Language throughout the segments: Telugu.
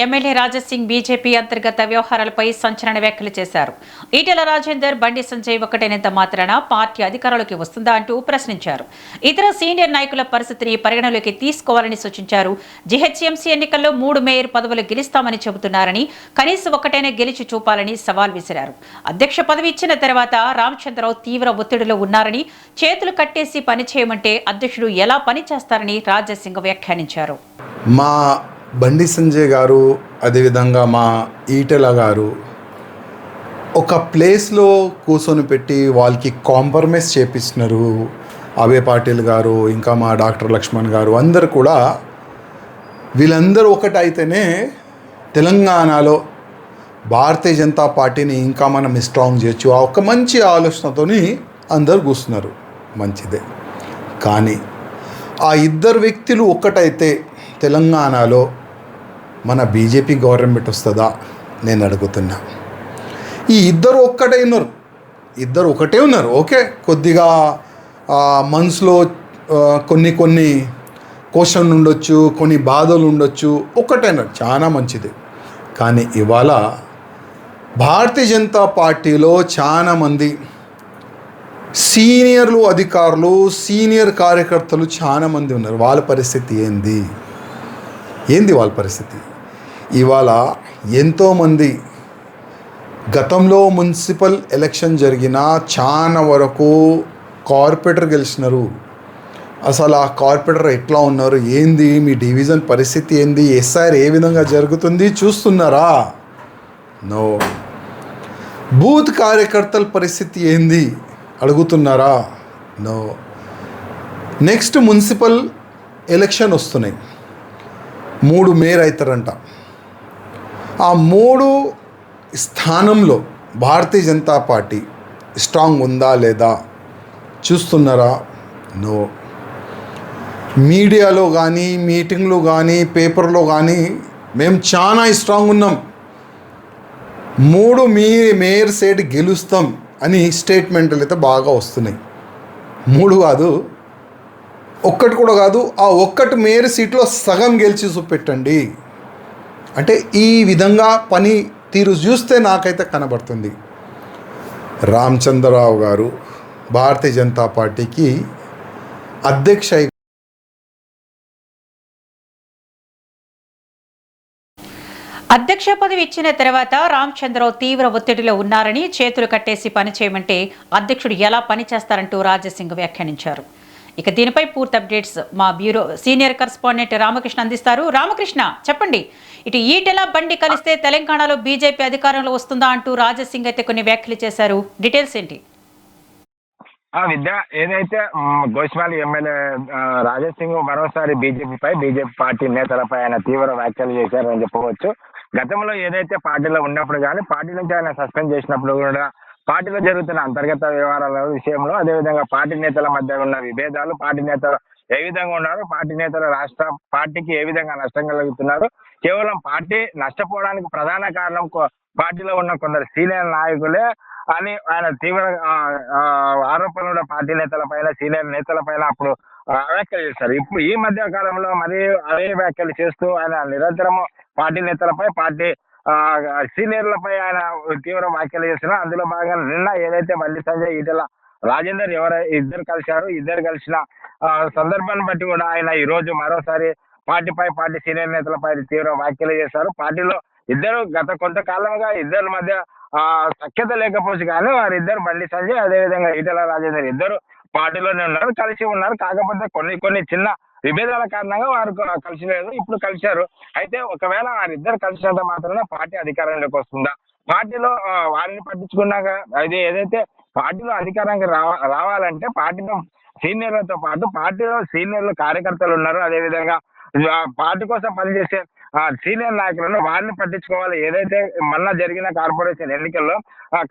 ఎమ్మెల్యే రాజాసింగ్ బీజేపీ అంతర్గత వ్యవహారాలపై సంచలన వ్యాఖ్యలు చేశారు. ఈటెల రాజేందర్, బండి సంజయ్ ఒకటైనంత మాత్రాన పార్టీ అధికారంలోకి వస్తుందా అంటూ ప్రశ్నించారు. ఇతర సీనియర్ నాయకుల పరిస్థితిని పరిగణలోకి తీసుకోవాలని సూచించారు. జీహెచ్ఎంసీ ఎన్నికల్లో 3 మేయర్ పదవులు గెలుస్తామని చెబుతున్నారని, కనీసం ఒకటైనా గెలిచి చూపాలని సవాల్ విసిరారు. అధ్యక్ష పదవి ఇచ్చిన తర్వాత రామచంద్రరావు తీవ్ర ఒత్తిడిలో ఉన్నారని, చేతులు కట్టేసి పనిచేయమంటే అధ్యక్షుడు ఎలా పనిచేస్తారని రాజాసింగ్ వ్యాఖ్యానించారు. బండి సంజయ్ గారు, అదేవిధంగా మా ఈటెల గారు ఒక ప్లేస్లో కూర్చొని పెట్టి వాళ్ళకి కాంప్రమైజ్ చేపిస్తున్నారు. అభయ పాటిల్ గారు, ఇంకా మా డాక్టర్ లక్ష్మణ్ గారు అందరు కూడా వీళ్ళందరూ ఒకటైతేనే తెలంగాణలో భారతీయ జనతా పార్టీని ఇంకా మనం స్ట్రాంగ్ చేయొచ్చు. ఆ ఒక మంచి ఆలోచనతో అందరు కూర్చున్నారు, మంచిదే. కానీ ఆ ఇద్దరు వ్యక్తులు ఒక్కటైతే తెలంగాణలో మన బీజేపీ గవర్నమెంట్ వస్తుందా నేను అడుగుతున్నా. ఈ ఇద్దరు ఒకటే ఉన్నారు. ఓకే, కొద్దిగా మనసులో కొన్ని క్వశ్చన్ ఉండొచ్చు, కొన్ని బాధలు ఉండొచ్చు, ఒకటేనారు, చాలా మంచిది. కానీ ఇవాళ భారతీయ జనతా పార్టీలో చాలామంది సీనియర్లు, అధికారులు, సీనియర్ కార్యకర్తలు చాలామంది ఉన్నారు. వాళ్ళ పరిస్థితి ఏంది వాళ్ళ పరిస్థితి? ఇవాళ ఎంతోమంది గతంలో మున్సిపల్ ఎలక్షన్ జరిగిన చాలా వరకు కార్పొరేటర్ గెలిచినారు. అసలు ఆ కార్పొరేటర్ ఎట్లా ఉన్నారు, ఏంది మీ డివిజన్ పరిస్థితి ఏంది, ఎస్ఐఆర్ ఏ విధంగా జరుగుతుంది చూస్తున్నారా? నో. బూత్ కార్యకర్తల పరిస్థితి ఏంది అడుగుతున్నారా? నో. నెక్స్ట్ మున్సిపల్ ఎలక్షన్ వస్తున్నాయి, 3 మేయర్ అవుతారంట. ఆ 3 స్థానంలో భారతీయ జనతా పార్టీ స్ట్రాంగ్ ఉందా లేదా చూస్తున్నారా? నో. మీడియాలో కానీ, మీటింగ్లో కానీ, పేపర్లో కానీ మేము చాలా స్ట్రాంగ్ ఉన్నాం, 3 మేయర్ సీట్ గెలుస్తాం అని స్టేట్మెంట్లు అయితే బాగా వస్తున్నాయి. 3 కాదు, ఒక్కటి కూడా కాదు, ఆ ఒక్కటి మేయర్ సీట్లో సగం గెలిచి చూపెట్టండి అంటే ఈ విధంగా పని తీరు చూస్తే నాకైతే కనబడుతుంది. రామచంద్రరావు గారు భారతీయ జనతా పార్టీకి అధ్యక్ష పదవి ఇచ్చిన తర్వాత రామచంద్రరావు తీవ్ర ఒత్తిడిలో ఉన్నారని, చేతులు కట్టేసి పనిచేయమంటే అధ్యక్షుడు ఎలా పనిచేస్తారంటూ రాజాసింగ్ వ్యాఖ్యానించారు. ఇక దీనిపై పూర్తి అప్డేట్స్ మా బ్యూరో సీనియర్ కరెస్పాండెంట్ రామకృష్ణ అందిస్తారు. రామకృష్ణ, చెప్పండి. ఇటు ఈటెల, బండి కలిస్తే తెలంగాణలో బీజేపీ అధికారంలో వస్తుందా అంటూ రాజాసింగ్ అయితే కొన్ని వ్యాఖ్యలు చేశారు. డీటెయిల్స్ ఏంటి? విద్య ఏదైతే గోస్వామి ఎమ్మెల్యే రాజాసింగ్ మరోసారి బీజేపీ పార్టీ నేతలపై ఆయన తీవ్ర వ్యాఖ్యలు చేశారని చెప్పవచ్చు. గతంలో ఏదైతే పార్టీలో ఉన్నప్పుడు కానీ, పార్టీ నుంచి ఆయన సస్పెండ్ చేసినప్పుడు కూడా పార్టీలో జరుగుతున్న అంతర్గత వ్యవహారాల విషయంలో, అదేవిధంగా పార్టీ నేతల మధ్య ఉన్న విభేదాలు, పార్టీ నేతలు ఏ విధంగా ఉన్నారు, పార్టీ నేతలు రాష్ట్ర పార్టీకి ఏ విధంగా నష్టం కలుగుతున్నారు, కేవలం పార్టీ నష్టపోవడానికి ప్రధాన కారణం పార్టీలో ఉన్న కొందరు సీనియర్ నాయకులే అని ఆయన తీవ్ర ఆరోపణలు పార్టీ నేతల పైన, సీనియర్ నేతల పైన అప్పుడు వ్యాఖ్యలు చేశారు. ఇప్పుడు ఈ మధ్య కాలంలో మరి అదే వ్యాఖ్యలు చేస్తూ ఆయన నిరంతరము పార్టీ నేతలపై, పార్టీ సీనియర్లపై ఆయన తీవ్ర వ్యాఖ్యలు చేస్తున్నారు. అందులో భాగంగా నిన్న ఏదైతే బండి సంజయ్, ఈటెల రాజేందర్ ఇద్దరు కలిసిన సందర్భాన్ని బట్టి కూడా ఆయన ఈ రోజు మరోసారి పార్టీ సీనియర్ నేతలపై తీవ్ర వ్యాఖ్యలు చేశారు. పార్టీలో ఇద్దరు గత కొంతకాలంగా ఇద్దరి మధ్య సఖ్యత లేకపోవచ్చు కానీ వారిద్దరు, బండి సంజయ్ అదేవిధంగా ఈటెల రాజేందర్ ఇద్దరు పార్టీలోనే ఉన్నారు, కలిసి ఉన్నారు. కాకపోతే కొన్ని చిన్న విభేదాల కారణంగా వారు కలిసి లేదు, ఇప్పుడు కలిశారు. అయితే ఒకవేళ వారిద్దరు కలిసినంత మాత్రమే పార్టీ అధికారంలోకి వస్తుందా, పార్టీలో వారిని పట్టించుకున్నాక అది ఏదైతే పార్టీలో అధికారానికి రావాలంటే పార్టీలో సీనియర్లతో పాటు పార్టీలో సీనియర్లు కార్యకర్తలు ఉన్నారు, అదేవిధంగా పార్టీ కోసం పనిచేసే సీనియర్ నాయకులను వారిని పట్టించుకోవాలి. ఏదైతే మొన్న జరిగిన కార్పొరేషన్ ఎన్నికల్లో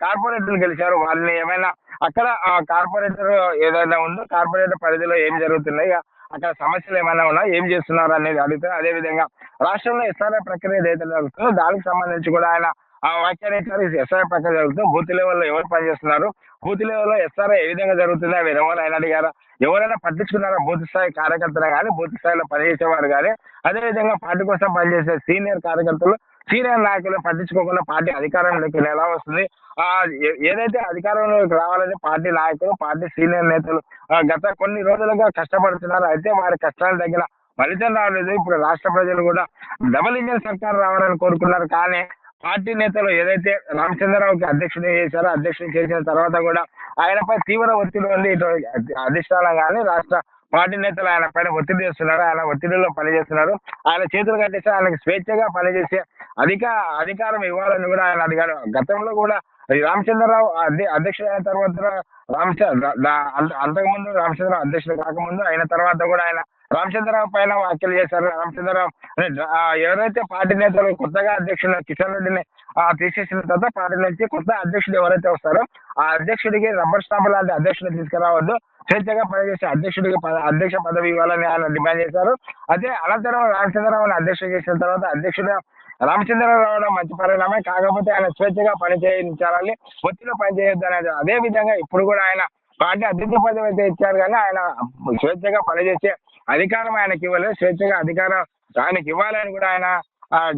కార్పొరేటర్లు గెలిచారు, వాళ్ళని ఏమైనా అక్కడ కార్పొరేటర్ ఏదైనా ఉందో, కార్పొరేటర్ పరిధిలో ఏం జరుగుతున్నాయి, అక్కడ సమస్యలు ఏమైనా ఉన్నా ఏం చేస్తున్నారు అనేది అడిగితే, అదేవిధంగా రాష్ట్రంలో ఎస్ఆర్ఐ ప్రక్రియ ఏదైతే జరుగుతుందో దానికి సంబంధించి కూడా ఆయన వ్యాఖ్యానించారు. ఎస్ఆర్ఐ పక్కన జరుగుతుంది. బూత్ లెవెల్లో ఎవరు పనిచేస్తున్నారు, బూత్ లెవెల్లో ఎస్ఆర్ఐ ఏ విధంగా జరుగుతుంది అవి ఎవరైనా అడిగారా, ఎవరైనా పట్టించుకున్నారా? బూత్ స్థాయి కార్యకర్తలు కానీ, బూత్ స్థాయిలో పనిచేసేవారు కానీ, అదేవిధంగా పార్టీ కోసం పనిచేసే సీనియర్ కార్యకర్తలు, సీనియర్ నాయకులు పట్టించుకోకుండా పార్టీ అధికారంలోకి ఎలా వస్తుంది? ఏదైతే అధికారంలోకి రావాలని పార్టీ నాయకులు, పార్టీ సీనియర్ నేతలు గత కొన్ని రోజులుగా కష్టపడుతున్నారు. అయితే వారి కష్టాలు తగిన ఫలితం రాలేదు. ఇప్పుడు రాష్ట్ర ప్రజలు కూడా డబుల్ ఇంజిన్ సర్కార్ రావాలని కోరుకున్నారు. కానీ పార్టీ నేతలు ఏదైతే రామచంద్రరావుకి అధ్యక్షుడు చేశారో, అధ్యక్షుడు చేసిన తర్వాత కూడా ఆయనపై తీవ్ర ఒత్తిడి ఉంది. ఇటు అధిష్టానం కానీ, రాష్ట్ర పార్టీ నేతలు ఆయన పైన ఒత్తిడి చేస్తున్నారు. ఆయన ఒత్తిడిలో పనిచేస్తున్నారు. ఆయన చేతులు కట్టేసి ఆయనకు స్వేచ్ఛగా పనిచేసే అధికారం ఇవ్వాలని కూడా ఆయన అడిగారు. గతంలో కూడా ఈ రామచంద్రరావు అధ్యక్షుడు అయిన తర్వాత అంతకుముందు రామచంద్రరావు అధ్యక్షుడు కాకముందు అయిన తర్వాత కూడా ఆయన రామచంద్రరావు పైన వ్యాఖ్యలు చేశారు. రామచంద్రరావు ఎవరైతే పార్టీ నేతలు కొత్తగా అధ్యక్షుడు కిషన్ రెడ్డిని తీసేసిన తర్వాత పార్టీ నుంచి కొత్త అధ్యక్షుడు ఎవరైతే వస్తారో ఆ అధ్యక్షుడికి రబ్బర్ స్టాంప్ లాంటి అధ్యక్షుడు తీసుకురావద్దు, స్వేచ్ఛగా పనిచేసే అధ్యక్షుడికి అధ్యక్ష పదవి ఇవ్వాలని ఆయన డిమాండ్ చేశారు. అదే అనంతరం రామచంద్రరావుని అధ్యక్షుడు చేసిన తర్వాత అధ్యక్షుడు రామచంద్రరావు రావడం మంచి పరిణామే. కాకపోతే ఆయన స్వేచ్ఛగా పనిచేయించాలని, ఒత్తిడిలో పనిచేయొద్దు అనేది. అదే విధంగా ఇప్పుడు కూడా ఆయన పార్టీ అధ్యక్ష పదవి అయితే ఇచ్చారు కానీ ఆయన స్వేచ్ఛగా పనిచేసే అధికారం ఆయనకి ఇవ్వలేదు. స్వేచ్ఛగా అధికారం ఆయనకి ఇవ్వాలని కూడా ఆయన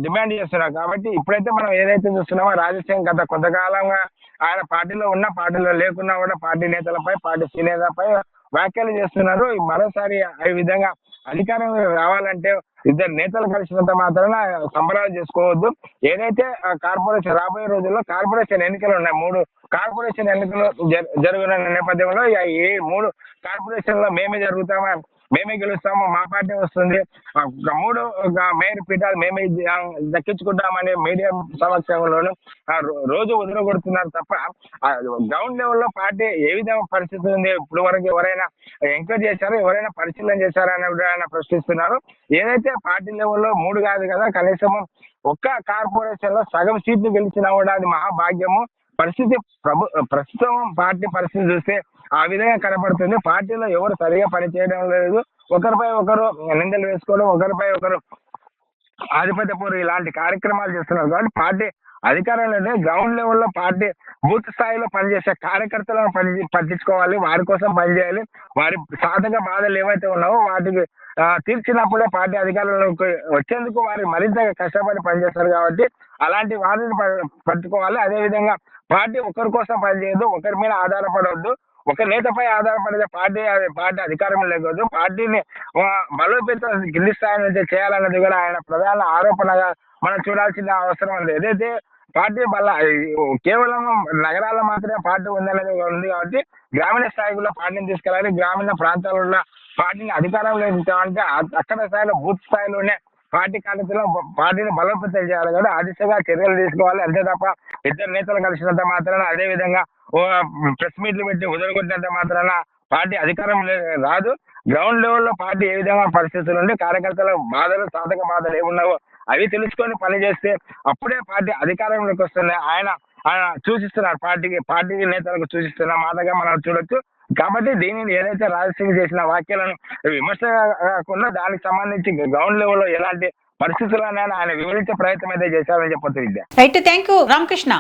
డిమాండ్ చేస్తున్నారు. కాబట్టి ఇప్పుడైతే మనం ఏదైతే చూస్తున్నామో రాజశేఖర్ గత కొంతకాలంగా ఆయన పార్టీలో ఉన్న, పార్టీలో లేకున్నా కూడా పార్టీ నేతలపై, పార్టీ సీనియర్లపై వ్యాఖ్యలు చేస్తున్నారు. మరోసారి ఈ విధంగా అధికారం రావాలంటే ఇద్దరు నేతలు కలిసినంత మాత్రాన సంబరాలు చేసుకోవద్దు. ఏదైతే కార్పొరేషన్ రాబోయే రోజుల్లో కార్పొరేషన్ ఎన్నికలు ఉన్నాయి, 3 కార్పొరేషన్ ఎన్నికలు జరుగుతున్న నేపథ్యంలో ఈ 3 కార్పొరేషన్ లో మేమే గెలుస్తాము, మా పార్టీ వస్తుంది, 3 మేయర్ పీఠాలు మేమే దక్కించుకుంటామని మీడియా సమక్షంలోనూ రోజు వదిలికొడుతున్నారు తప్ప గ్రౌండ్ లెవెల్లో పార్టీ ఏ విధంగా పరిస్థితి ఉంది, ఇప్పుడు వరకు ఎవరైనా ఎంక్వైరీ చేశారో, ఎవరైనా పరిశీలన చేశారో అని ఆయన ప్రశ్నిస్తున్నారు. ఏదైతే పార్టీ లెవెల్లో 3 కాదు కదా, కనీసం ఒక్క కార్పొరేషన్ లో సగం సీట్లు గెలిచినా కూడా అది మహాభాగ్యము. పరిస్థితి ప్రస్తుతం పార్టీ పరిస్థితి చూస్తే ఆ విధంగా కనపడుతుంది. పార్టీలో ఎవరు సరిగా పనిచేయడం లేదు, ఒకరిపై ఒకరు నిందలు వేసుకోవడం, ఒకరిపై ఒకరు ఆధిపత్య పోరు ఇలాంటి కార్యక్రమాలు చేస్తున్నారు. కాబట్టి పార్టీ అధికారంలో గ్రౌండ్ లెవెల్లో పార్టీ బూత్ స్థాయిలో పనిచేసే కార్యకర్తలను పట్టించుకోవాలి, వారి కోసం పనిచేయాలి. వారి సాధక బాధలు ఏవైతే ఉన్నావో వాటికి తీర్చినప్పుడే పార్టీ అధికారంలోకి వచ్చేందుకు వారు మరింత కష్టపడి పనిచేస్తారు. కాబట్టి అలాంటి వారిని పట్టుకోవాలి. అదేవిధంగా పార్టీ ఒకరి కోసం పనిచేయదు, ఒకరి మీద ఆధారపడవద్దు, ఒక నేతపై ఆధారపడితే పార్టీ అధికారం లేకూడదు. పార్టీని బలోపేతం కింది స్థాయి నుంచి చేయాలన్నది కూడా ఆయన ప్రధాన ఆరోపణగా మనం చూడాల్సిన అవసరం ఉంది. ఏదైతే పార్టీ కేవలం నగరాల్లో మాత్రమే పార్టీ ఉందనేది ఉంది. కాబట్టి గ్రామీణ స్థాయిలో పార్టీని తీసుకెళ్ళాలి, గ్రామీణ ప్రాంతాలలో పార్టీని అధికారంలో ఉంచాలంటే అక్కడ స్థాయిలో బూత్ స్థాయిలోనే పార్టీ కార్యక్రమం పార్టీని బలోపేతం చేయాలి కదా, ఆ దిశగా చర్యలు తీసుకోవాలి. అంతే తప్ప ఇద్దరు నేతలు కలిసినంత మాత్రాన, అదే విధంగా ప్రెస్ మీట్లు పెట్టి వదలగొట్టినంత మాత్రాన పార్టీ అధికారం రాదు. గ్రౌండ్ లెవెల్లో పార్టీ ఏ విధంగా పరిస్థితులు ఉండి కార్యకర్తల బాధలు, సాధక బాధలు ఏమున్నావో అవి తెలుసుకొని పనిచేస్తే అప్పుడే పార్టీ అధికారంలోకి వస్తుంది. ఆయన సూచిస్తున్నారు, పార్టీ నేతలకు సూచిస్తున్న మాటగా మనం చూడొచ్చు. కాబట్టి దీనిని ఏదైతే రాజశేఖర్ చేసిన వ్యాఖ్యలను విమర్శ కాకుండా దానికి సంబంధించి గ్రౌండ్ లెవెల్లో ఎలాంటి పరిస్థితులైనా ఆయన వివరించే ప్రయత్నం అయితే చేశారని చెప్పొచ్చు. విద్య రైట్, థ్యాంక్ యూ రామకృష్ణ.